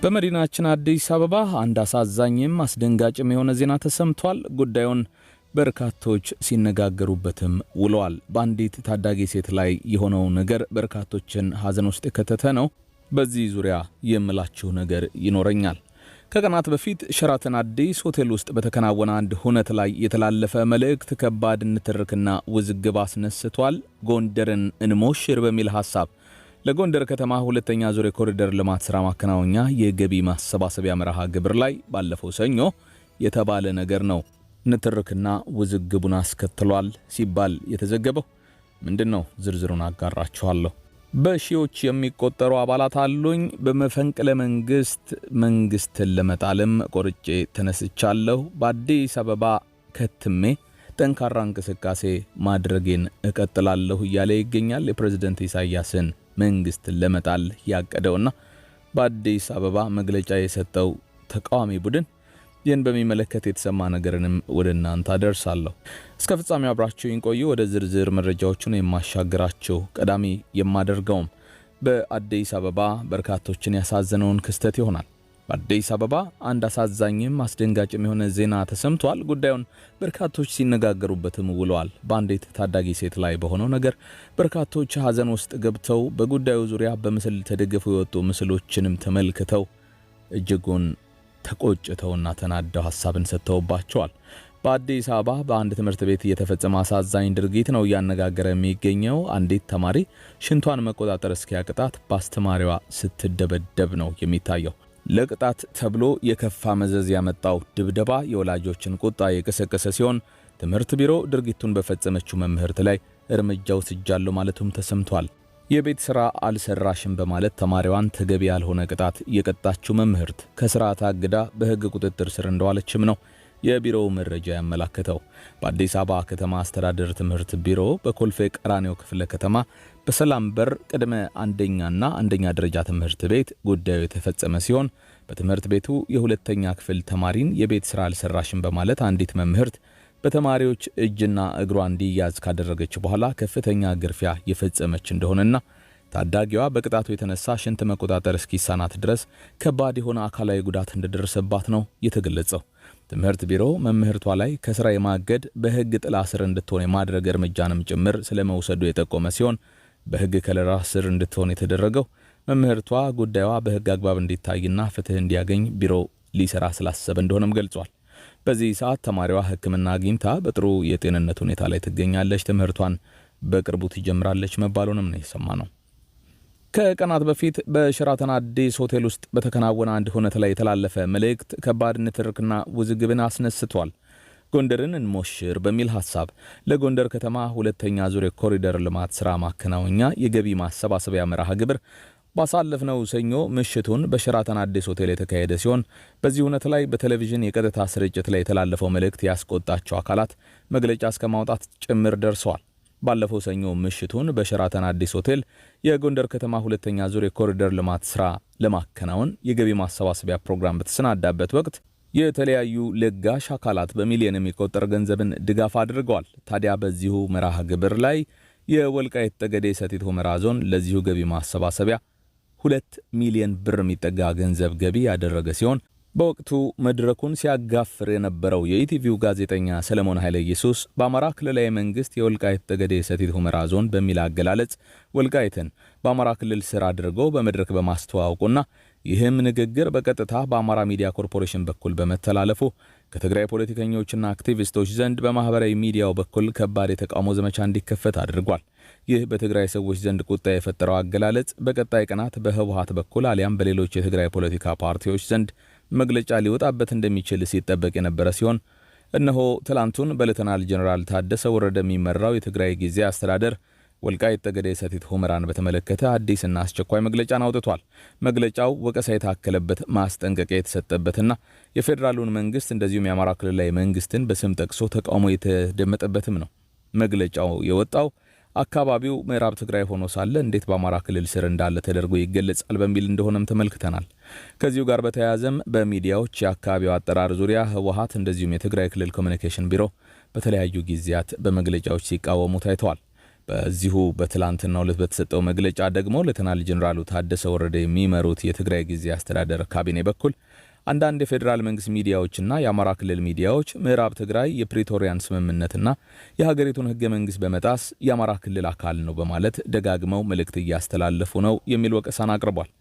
በመዲናችን አዲስ አበባ አንድ አሳዛኝም አስደንጋጭም የሆነ ዜና ተሰምቷል። ጉዳዩን በርካቶች ሲነጋገሩበትም ውለዋል። በአንዲት ታዳጊ ሴት ላይ የሆነው ነገር በርካቶችን ሐዘን ውስጥ የከተተ ነው። በዚህ ዙሪያ የምላችሁ ነገር ይኖረኛል። ከቀናት በፊት ሸራተን አዲስ ሆቴል ውስጥ በተከናወነ አንድ ሁነት ላይ የተላለፈ መልእክት ከባድ ንትርክና ውዝግብ አስነስቷል። ጎንደርን እንሞሽር በሚል ሐሳብ ለጎንደር ከተማ ሁለተኛ ዙር የኮሪደር ልማት ሥራ ማከናወኛ የገቢ ማሰባሰቢያ መርሃ ግብር ላይ ባለፈው ሰኞ የተባለ ነገር ነው ንትርክና ውዝግቡን አስከትሏል ሲባል የተዘገበው ምንድነው? ዝርዝሩን አጋራችኋለሁ። በሺዎች የሚቆጠሩ አባላት አሉኝ። በመፈንቅለ መንግስትን ለመጣልም ቆርጬ ተነስቻለሁ። በአዲስ አበባ ከትሜ ጠንካራ እንቅስቃሴ ማድረጌን እቀጥላለሁ እያለ ይገኛል። የፕሬዝዳንት ኢሳያስን መንግስትን ለመጣል ያቀደውና በአዲስ አበባ መግለጫ የሰጠው ተቃዋሚ ቡድን ይህን በሚመለከት የተሰማ ነገርንም ወደ እናንተ አደርሳለሁ። እስከ ፍጻሜው አብራችሁኝ ቆዩ። ወደ ዝርዝር መረጃዎቹን የማሻገራችሁ ቀዳሚ የማደርገውም በአዲስ አበባ በርካቶችን ያሳዘነውን ክስተት ይሆናል። በአዲስ አበባ አንድ አሳዛኝም አስደንጋጭም የሆነ ዜና ተሰምቷል። ጉዳዩን በርካቶች ሲነጋገሩበትም ውለዋል። በአንዲት ታዳጊ ሴት ላይ በሆነው ነገር በርካቶች ሐዘን ውስጥ ገብተው በጉዳዩ ዙሪያ በምስል ተደግፈው የወጡ ምስሎችንም ተመልክተው እጅጉን ተቆጭተውና ተናደው ሐሳብን ሰጥተውባቸዋል። በአዲስ አበባ በአንድ ትምህርት ቤት የተፈጸመ አሳዛኝ ድርጊት ነው እያነጋገረ የሚገኘው። አንዲት ተማሪ ሽንቷን መቆጣጠር እስኪያቅጣት በአስተማሪዋ ስትደበደብ ነው የሚታየው። ለቅጣት ተብሎ የከፋ መዘዝ ያመጣው ድብደባ የወላጆችን ቁጣ የቀሰቀሰ ሲሆን ትምህርት ቢሮ ድርጊቱን በፈጸመችው መምህርት ላይ እርምጃ ወስጃለሁ ማለቱም ተሰምቷል። የቤት ሥራ አልሰራሽም በማለት ተማሪዋን ተገቢ ያልሆነ ቅጣት የቀጣችው መምህርት ከሥራ ታግዳ በሕግ ቁጥጥር ስር እንደዋለችም ነው የቢሮው መረጃ ያመላከተው። በአዲስ አበባ ከተማ አስተዳደር ትምህርት ቢሮ በኮልፌ ቀራኒዮ ክፍለ ከተማ በሰላም በር ቅድመ አንደኛና አንደኛ ደረጃ ትምህርት ቤት ጉዳዩ የተፈጸመ ሲሆን በትምህርት ቤቱ የሁለተኛ ክፍል ተማሪን የቤት ሥራ አልሰራሽም በማለት አንዲት መምህርት በተማሪዎች እጅና እግሯ እንዲያዝ ካደረገች በኋላ ከፍተኛ ግርፊያ የፈጸመች እንደሆነና ታዳጊዋ በቅጣቱ የተነሳ ሽንት መቆጣጠር እስኪሳናት ድረስ ከባድ የሆነ አካላዊ ጉዳት እንደደረሰባት ነው የተገለጸው። ትምህርት ቢሮ መምህርቷ ላይ ከሥራ የማገድ በሕግ ጥላ ስር እንድትሆን የማድረግ እርምጃንም ጭምር ስለመውሰዱ የጠቆመ ሲሆን በሕግ ከለላ ስር እንድትሆን የተደረገው መምህርቷ ጉዳዩዋ በሕግ አግባብ እንዲታይና ፍትህ እንዲያገኝ ቢሮ ሊሰራ ስላሰበ እንደሆነም ገልጿል። በዚህ ሰዓት ተማሪዋ ሕክምና አግኝታ በጥሩ የጤንነት ሁኔታ ላይ ትገኛለች። ትምህርቷን በቅርቡ ትጀምራለች መባሉንም ነው የሰማነው። ከቀናት በፊት በሸራተን አዲስ ሆቴል ውስጥ በተከናወነ አንድ ሁነት ላይ የተላለፈ መልእክት ከባድ ንትርክና ውዝግብን አስነስቷል። ጎንደርን እንሞሽር በሚል ሐሳብ ለጎንደር ከተማ ሁለተኛ ዙር የኮሪደር ልማት ሥራ ማከናወኛ የገቢ ማሰባሰቢያ መርሃ ግብር ባሳለፍነው ሰኞ ምሽቱን በሸራተን አዲስ ሆቴል የተካሄደ ሲሆን በዚህ ሁነት ላይ በቴሌቪዥን የቀጥታ ስርጭት ላይ የተላለፈው መልእክት ያስቆጣቸው አካላት መግለጫ እስከ ማውጣት ጭምር ደርሰዋል። ባለፈው ሰኞ ምሽቱን በሸራተን አዲስ ሆቴል የጎንደር ከተማ ሁለተኛ ዙር የኮሪደር ልማት ሥራ ለማከናወን የገቢ ማሰባሰቢያ ፕሮግራም በተሰናዳበት ወቅት የተለያዩ ለጋሽ አካላት በሚሊዮን የሚቆጠር ገንዘብን ድጋፍ አድርገዋል። ታዲያ በዚሁ መርሃ ግብር ላይ የወልቃይት ጠገዴ ሰቲት ሁመራ ዞን ለዚሁ ገቢ ማሰባሰቢያ 2 ሚሊዮን ብር የሚጠጋ ገንዘብ ገቢ ያደረገ ሲሆን በወቅቱ መድረኩን ሲያጋፍር የነበረው የኢቲቪው ጋዜጠኛ ሰለሞን ኃይለ ኢየሱስ በአማራ ክልላዊ መንግስት የወልቃይት ጠገዴ ሰቲት ሁመራ ዞን በሚል አገላለጽ ወልቃይትን በአማራ ክልል ስር አድርገው በመድረክ በማስተዋወቁና ይህም ንግግር በቀጥታ በአማራ ሚዲያ ኮርፖሬሽን በኩል በመተላለፉ ከትግራይ ፖለቲከኞችና አክቲቪስቶች ዘንድ በማህበራዊ ሚዲያው በኩል ከባድ የተቃውሞ ዘመቻ እንዲከፈት አድርጓል። ይህ በትግራይ ሰዎች ዘንድ ቁጣ የፈጠረው አገላለጽ በቀጣይ ቀናት በህወሓት በኩል አሊያም በሌሎች የትግራይ ፖለቲካ ፓርቲዎች ዘንድ መግለጫ ሊወጣበት እንደሚችል ሲጠበቅ የነበረ ሲሆን እነሆ ትላንቱን በሌተናል ጀነራል ታደሰ ወረደ የሚመራው የትግራይ ጊዜያዊ አስተዳደር ወልቃይት ጠገዴ ሰቲት ሁመራን በተመለከተ አዲስና አስቸኳይ መግለጫን አውጥቷል። መግለጫው ወቀሳ የታከለበት ማስጠንቀቂያ የተሰጠበትና የፌዴራሉን መንግስት እንደዚሁም የአማራ ክልላዊ መንግስትን በስም ጠቅሶ ተቃውሞ የተደመጠበትም ነው። መግለጫው የወጣው አካባቢው ምዕራብ ትግራይ ሆኖ ሳለ እንዴት በአማራ ክልል ስር እንዳለ ተደርጎ ይገለጻል በሚል እንደሆነም ተመልክተናል። ከዚሁ ጋር በተያያዘም በሚዲያዎች የአካባቢው አጠራር ዙሪያ ህወሓት እንደዚሁም የትግራይ ክልል ኮሚኒኬሽን ቢሮ በተለያዩ ጊዜያት በመግለጫዎች ሲቃወሙ ታይተዋል። በዚሁ በትላንትናው ዕለት በተሰጠው መግለጫ ደግሞ ሌተናል ጄኔራሉ ታደሰ ወረደ የሚመሩት የትግራይ ጊዜያዊ አስተዳደር ካቢኔ በኩል አንዳንድ የፌዴራል መንግስት ሚዲያዎችና የአማራ ክልል ሚዲያዎች ምዕራብ ትግራይ የፕሪቶሪያን ስምምነትና የሀገሪቱን ህገ መንግስት በመጣስ የአማራ ክልል አካል ነው በማለት ደጋግመው መልእክት እያስተላለፉ ነው የሚል ወቀሳን አቅርቧል።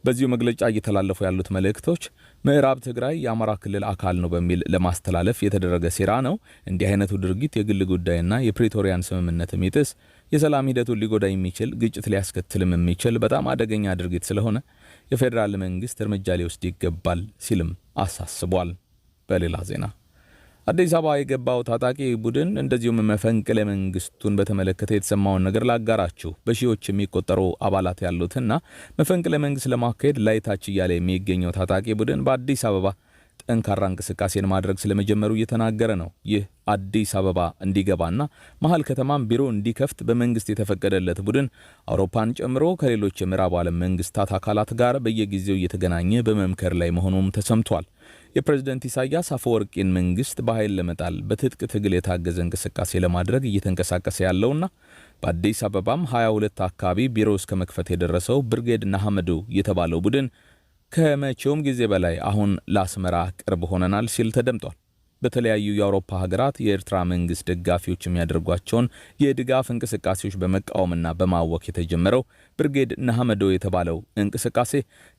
በዚሁ መግለጫ እየተላለፉ ያሉት መልእክቶች ምዕራብ ትግራይ የአማራ ክልል አካል ነው በሚል ለማስተላለፍ የተደረገ ሴራ ነው። እንዲህ አይነቱ ድርጊት የግል ጉዳይና የፕሪቶሪያን ስምምነት የሚጥስ የሰላም ሂደቱን ሊጎዳ የሚችል ግጭት ሊያስከትልም የሚችል በጣም አደገኛ ድርጊት ስለሆነ የፌዴራል መንግስት እርምጃ ሊወስድ ይገባል ሲልም አሳስቧል። በሌላ ዜና አዲስ አበባ የገባው ታጣቂ ቡድን እንደዚሁም መፈንቅለ መንግስቱን በተመለከተ የተሰማውን ነገር ላጋራችሁ። በሺዎች የሚቆጠሩ አባላት ያሉትና መፈንቅለ መንግስት ለማካሄድ ላይታች እያለ የሚገኘው ታጣቂ ቡድን በአዲስ አበባ ጠንካራ እንቅስቃሴን ማድረግ ስለመጀመሩ እየተናገረ ነው። ይህ አዲስ አበባ እንዲገባና መሃል ከተማም ቢሮ እንዲከፍት በመንግስት የተፈቀደለት ቡድን አውሮፓን ጨምሮ ከሌሎች የምዕራብ ዓለም መንግስታት አካላት ጋር በየጊዜው እየተገናኘ በመምከር ላይ መሆኑም ተሰምቷል። የፕሬዝዳንት ኢሳያስ አፈወርቂን መንግስት በኃይል ለመጣል በትጥቅ ትግል የታገዘ እንቅስቃሴ ለማድረግ እየተንቀሳቀሰ ያለውና በአዲስ አበባም 22 አካባቢ ቢሮ እስከ መክፈት የደረሰው ብርጌድ ንሓመዱ የተባለው ቡድን ከመቼውም ጊዜ በላይ አሁን ለአስመራ ቅርብ ሆነናል ሲል ተደምጧል። በተለያዩ የአውሮፓ ሀገራት የኤርትራ መንግስት ደጋፊዎች የሚያደርጓቸውን የድጋፍ እንቅስቃሴዎች በመቃወምና በማወክ የተጀመረው ብርጌድ ንሓመዱ የተባለው እንቅስቃሴ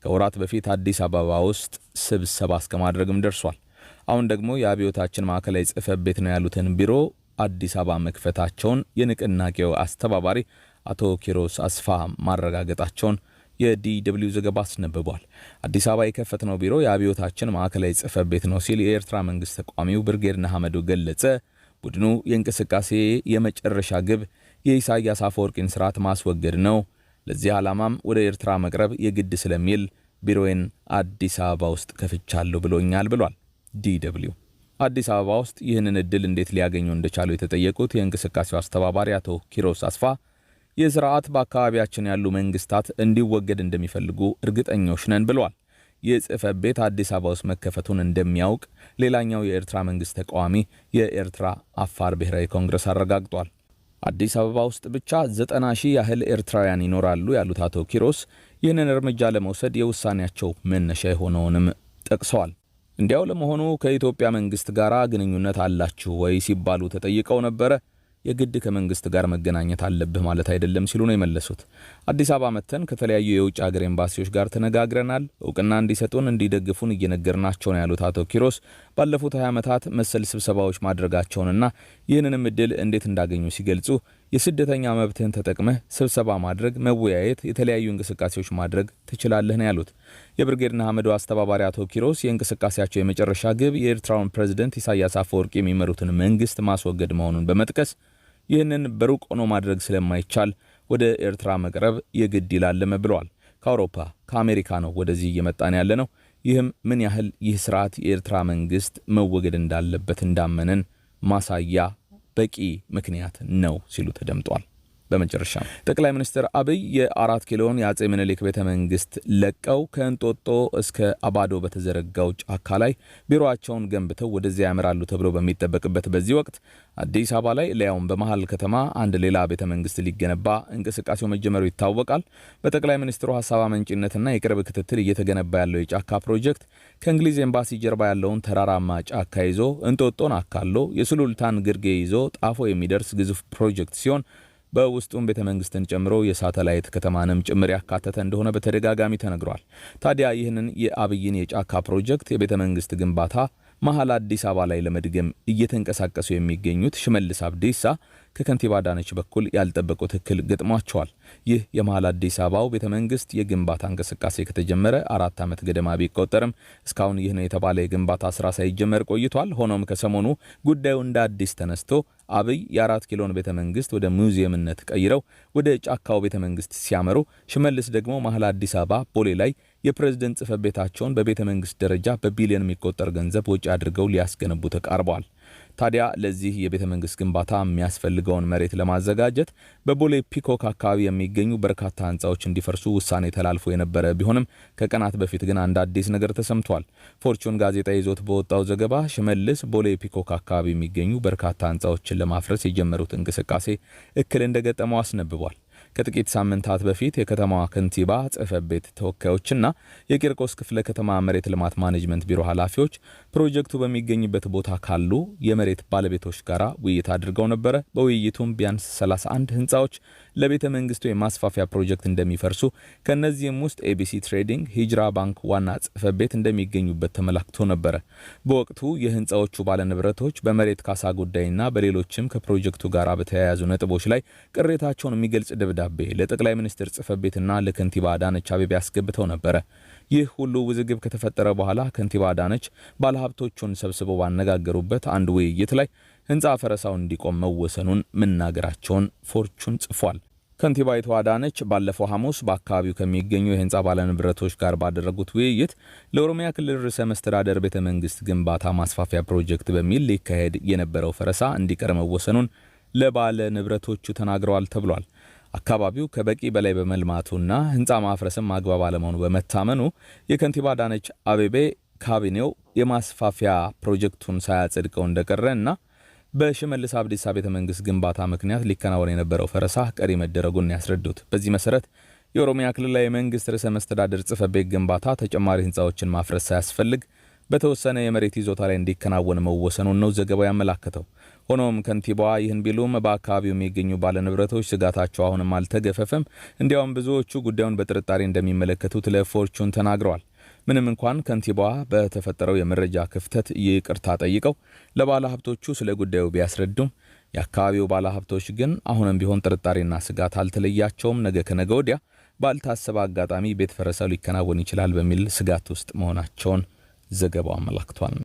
ከወራት በፊት አዲስ አበባ ውስጥ ስብሰባ እስከማድረግም ደርሷል። አሁን ደግሞ የአብዮታችን ማዕከላዊ ጽሕፈት ቤት ነው ያሉትን ቢሮ አዲስ አበባ መክፈታቸውን የንቅናቄው አስተባባሪ አቶ ኪሮስ አስፋ ማረጋገጣቸውን የዲደብሊው ዘገባ አስነብቧል። አዲስ አበባ የከፈትነው ቢሮ የአብዮታችን ማዕከላዊ ጽሕፈት ቤት ነው ሲል የኤርትራ መንግስት ተቋሚው ብርጌድ ንሓመዱ ገለጸ። ቡድኑ የእንቅስቃሴ የመጨረሻ ግብ የኢሳያስ አፈወርቂን ስርዓት ማስወገድ ነው። ለዚህ ዓላማም ወደ ኤርትራ መቅረብ የግድ ስለሚል ቢሮዬን አዲስ አበባ ውስጥ ከፍቻለሁ ብሎኛል ብሏል። ዲደብሊው አዲስ አበባ ውስጥ ይህንን እድል እንዴት ሊያገኙ እንደቻሉ የተጠየቁት የእንቅስቃሴው አስተባባሪ አቶ ኪሮስ አስፋ ይህ ስርዓት በአካባቢያችን ያሉ መንግስታት እንዲወገድ እንደሚፈልጉ እርግጠኞች ነን ብለዋል። ይህ ጽሕፈት ቤት አዲስ አበባ ውስጥ መከፈቱን እንደሚያውቅ ሌላኛው የኤርትራ መንግስት ተቃዋሚ የኤርትራ አፋር ብሔራዊ ኮንግረስ አረጋግጧል። አዲስ አበባ ውስጥ ብቻ 90,000 ያህል ኤርትራውያን ይኖራሉ ያሉት አቶ ኪሮስ ይህንን እርምጃ ለመውሰድ የውሳኔያቸው መነሻ የሆነውንም ጠቅሰዋል። እንዲያው ለመሆኑ ከኢትዮጵያ መንግስት ጋር ግንኙነት አላችሁ ወይ ሲባሉ ተጠይቀው ነበረ። የግድ ከመንግስት ጋር መገናኘት አለብህ ማለት አይደለም ሲሉ ነው የመለሱት። አዲስ አበባ መተን ከተለያዩ የውጭ ሀገር ኤምባሲዎች ጋር ተነጋግረናል። እውቅና እንዲሰጡን እንዲደግፉን እየነገርናቸው ነው ያሉት አቶ ኪሮስ ባለፉት 20 ዓመታት መሰል ስብሰባዎች ማድረጋቸውንና ይህንንም እድል እንዴት እንዳገኙ ሲገልጹ የስደተኛ መብትህን ተጠቅመህ ስብሰባ ማድረግ፣ መወያየት፣ የተለያዩ እንቅስቃሴዎች ማድረግ ትችላለህ ነው ያሉት። የብርጌድ ንሓመዱ አስተባባሪ አቶ ኪሮስ የእንቅስቃሴያቸው የመጨረሻ ግብ የኤርትራውን ፕሬዝዳንት ኢሳያስ አፈወርቂ የሚመሩትን መንግስት ማስወገድ መሆኑን በመጥቀስ ይህንን በሩቅ ሆኖ ማድረግ ስለማይቻል ወደ ኤርትራ መቅረብ የግድ ይላልም ብለዋል። ከአውሮፓ ከአሜሪካ ነው ወደዚህ እየመጣን ያለ ነው። ይህም ምን ያህል ይህ ስርዓት የኤርትራ መንግስት መወገድ እንዳለበት እንዳመነን ማሳያ በቂ ምክንያት ነው ሲሉ ተደምጧል። በመጨረሻ ጠቅላይ ሚኒስትር አብይ የ4 ኪሎን የአጼ ምኒልክ ቤተ መንግስት ለቀው ከእንጦጦ እስከ አባዶ በተዘረጋው ጫካ ላይ ቢሮአቸውን ገንብተው ወደዚያ ያመራሉ ተብሎ በሚጠበቅበት በዚህ ወቅት አዲስ አበባ ላይ ለያውም በመሃል ከተማ አንድ ሌላ ቤተ መንግስት ሊገነባ እንቅስቃሴው መጀመሩ ይታወቃል። በጠቅላይ ሚኒስትሩ ሐሳብ አመንጭነትና የቅርብ ክትትል እየተገነባ ያለው የጫካ ፕሮጀክት ከእንግሊዝ ኤምባሲ ጀርባ ያለውን ተራራማ ጫካ ይዞ እንጦጦን አካሎ የሱሉልታን ግርጌ ይዞ ጣፎ የሚደርስ ግዙፍ ፕሮጀክት ሲሆን በውስጡም ቤተ መንግስትን ጨምሮ የሳተላይት ከተማንም ጭምር ያካተተ እንደሆነ በተደጋጋሚ ተነግሯል። ታዲያ ይህንን የአብይን የጫካ ፕሮጀክት የቤተ መንግስት ግንባታ መሃል አዲስ አበባ ላይ ለመድገም እየተንቀሳቀሱ የሚገኙት ሽመልስ አብዲሳ ከከንቲባ አዳነች በኩል ያልጠበቁት እክል ገጥሟቸዋል። ይህ የመሃል አዲስ አበባው ቤተ መንግስት የግንባታ እንቅስቃሴ ከተጀመረ 4 ዓመት ገደማ ቢቆጠርም እስካሁን ይህ ነው የተባለ የግንባታ ስራ ሳይጀመር ቆይቷል። ሆኖም ከሰሞኑ ጉዳዩ እንደ አዲስ ተነስቶ አብይ የ4 ኪሎን ቤተ መንግስት ወደ ሙዚየምነት ቀይረው ወደ ጫካው ቤተ መንግስት ሲያመሩ፣ ሽመልስ ደግሞ መሃል አዲስ አበባ ቦሌ ላይ የፕሬዝዳንት ጽሕፈት ቤታቸውን በቤተ መንግስት ደረጃ በቢሊዮን የሚቆጠር ገንዘብ ወጪ አድርገው ሊያስገነቡ ተቃርበዋል። ታዲያ ለዚህ የቤተ መንግስት ግንባታ የሚያስፈልገውን መሬት ለማዘጋጀት በቦሌ ፒኮክ አካባቢ የሚገኙ በርካታ ህንጻዎች እንዲፈርሱ ውሳኔ ተላልፎ የነበረ ቢሆንም ከቀናት በፊት ግን አንድ አዲስ ነገር ተሰምቷል። ፎርቹን ጋዜጣ ይዞት በወጣው ዘገባ ሽመልስ ቦሌ ፒኮክ አካባቢ የሚገኙ በርካታ ህንጻዎችን ለማፍረስ የጀመሩት እንቅስቃሴ እክል እንደገጠመው አስነብቧል። ከጥቂት ሳምንታት በፊት የከተማዋ ከንቲባ ጽሕፈት ቤት ተወካዮችና የቂርቆስ ክፍለ ከተማ መሬት ልማት ማኔጅመንት ቢሮ ኃላፊዎች ፕሮጀክቱ በሚገኝበት ቦታ ካሉ የመሬት ባለቤቶች ጋር ውይይት አድርገው ነበር። በውይይቱም ቢያንስ 31 ህንጻዎች ለቤተ መንግስቱ የማስፋፊያ ፕሮጀክት እንደሚፈርሱ ከነዚህም ውስጥ ኤቢሲ ትሬዲንግ፣ ሂጅራ ባንክ ዋና ጽሕፈት ቤት እንደሚገኙበት ተመላክቶ ነበር። በወቅቱ የህንጻዎቹ ባለንብረቶች በመሬት ካሳ ጉዳይና በሌሎችም ከፕሮጀክቱ ጋር በተያያዙ ነጥቦች ላይ ቅሬታቸውን የሚገልጽ ደብዳቤ ለጠቅላይ ሚኒስትር ጽሕፈት ቤትና ለከንቲባ አዳነች አቤቤ አስገብተው ነበር። ይህ ሁሉ ውዝግብ ከተፈጠረ በኋላ ከንቲባ አዳነች ባለሀብቶቹን ሰብስበው ባነጋገሩበት አንድ ውይይት ላይ ህንጻ ፈረሳው እንዲቆም መወሰኑን መናገራቸውን ፎርቹን ጽፏል። ከንቲባይቱ አዳነች ባለፈው ሐሙስ በአካባቢው ከሚገኙ የህንጻ ባለንብረቶች ጋር ባደረጉት ውይይት ለኦሮሚያ ክልል ርዕሰ መስተዳደር ቤተ መንግስት ግንባታ ማስፋፊያ ፕሮጀክት በሚል ሊካሄድ የነበረው ፈረሳ እንዲቀር መወሰኑን ለባለ ንብረቶቹ ተናግረዋል ተብሏል። አካባቢው ከበቂ በላይ በመልማቱና ህንጻ ማፍረስም አግባብ አለመሆኑ በመታመኑ የከንቲባ አዳነች አቤቤ ካቢኔው የማስፋፊያ ፕሮጀክቱን ሳያጸድቀው እንደቀረና በሽመልስ አብዲሳ ቤተ መንግስት ግንባታ ምክንያት ሊከናወን የነበረው ፈረሳ ቀሪ መደረጉን ያስረዱት። በዚህ መሰረት የኦሮሚያ ክልላዊ መንግስት ርዕሰ መስተዳድር ጽሕፈት ቤት ግንባታ ተጨማሪ ህንጻዎችን ማፍረስ ሳያስፈልግ በተወሰነ የመሬት ይዞታ ላይ እንዲከናወን መወሰኑን ነው ዘገባው ያመላከተው። ሆኖም ከንቲባዋ ይህን ቢሉም በአካባቢው የሚገኙ ባለንብረቶች ስጋታቸው አሁንም አልተገፈፈም። እንዲያውም ብዙዎቹ ጉዳዩን በጥርጣሬ እንደሚመለከቱት ለፎርቹን ተናግረዋል። ምንም እንኳን ከንቲባዋ በተፈጠረው የመረጃ ክፍተት ይቅርታ ጠይቀው ለባለ ሀብቶቹ ስለ ጉዳዩ ቢያስረዱም የአካባቢው ባለ ሀብቶች ግን አሁንም ቢሆን ጥርጣሬና ስጋት አልተለያቸውም። ነገ ከነገ ወዲያ ባልታሰበ አጋጣሚ ቤት ፈረሳው ሊከናወን ይችላል በሚል ስጋት ውስጥ መሆናቸውን ዘገባው አመላክቷል።